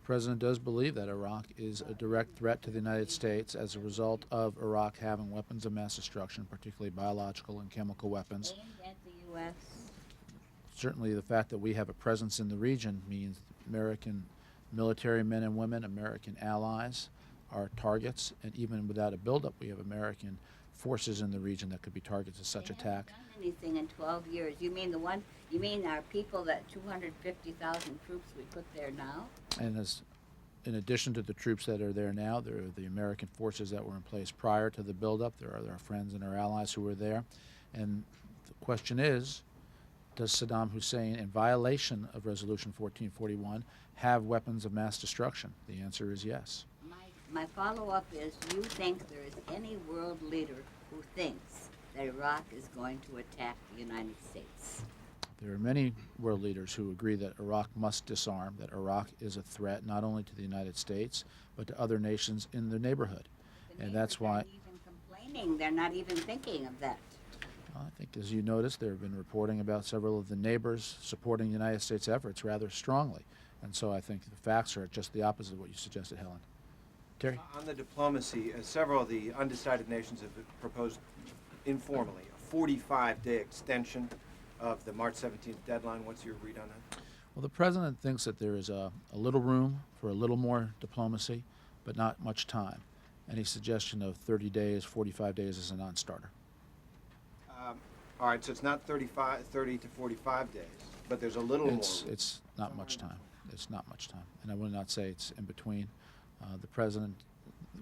President does believe that Iraq is a direct threat to the United States as a result of Iraq having weapons of mass destruction, particularly biological and chemical weapons. Aimed at the U.S. Certainly the fact that we have a presence in the region means American military men and women, American allies, are targets, and even without a buildup, we have American forces in the region that could be targets of such attack. They haven't done anything in 12 years. You mean our people, that 250,000 troops we put there now? And in addition to the troops that are there now, there are the American forces that were in place prior to the buildup. There are our friends and our allies who were there. And the question is, does Saddam Hussein, in violation of Resolution 1441, have weapons of mass destruction? The answer is yes. My follow-up is, do you think there is any world leader who thinks that Iraq is going to attack the United States? There are many world leaders who agree that Iraq must disarm, that Iraq is a threat not only to the United States, but to other nations in the neighborhood. And that's why... They're not even complaining. They're not even thinking of that. I think, as you noticed, there have been reporting about several of the neighbors supporting the United States efforts rather strongly. And so I think the facts are just the opposite of what you suggested, Helen. Terry? On the diplomacy, several of the undecided nations have proposed informally a 45-day extension of the March 17th deadline. What's your read on that? Well, the president thinks that there is a little room for a little more diplomacy, but not much time. Any suggestion of 30 days, 45 days is a non-starter. All right, so it's not 30 to 45 days, but there's a little more. It's not much time. It's not much time. And I would not say it's in between. The president,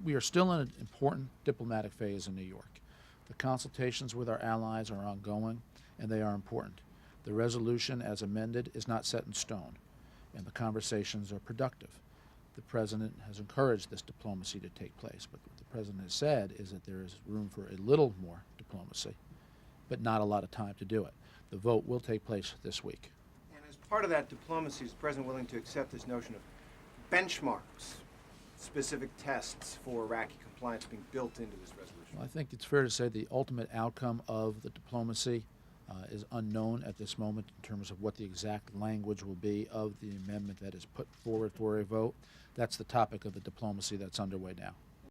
we are still in an important diplomatic phase in New York. The consultations with our allies are ongoing, and they are important. The resolution as amended is not set in stone, and the conversations are productive. The president has encouraged this diplomacy to take place, but what the president has said is that there is room for a little more diplomacy, but not a lot of time to do it. The vote will take place this week. And as part of that diplomacy, is the president willing to accept this notion of benchmarks, specific tests for Iraqi compliance being built into this resolution? Well, I think it's fair to say the ultimate outcome of the diplomacy is unknown at this moment in terms of what the exact language will be of the amendment that is put forward for a vote. That's the topic of the diplomacy that's underway now.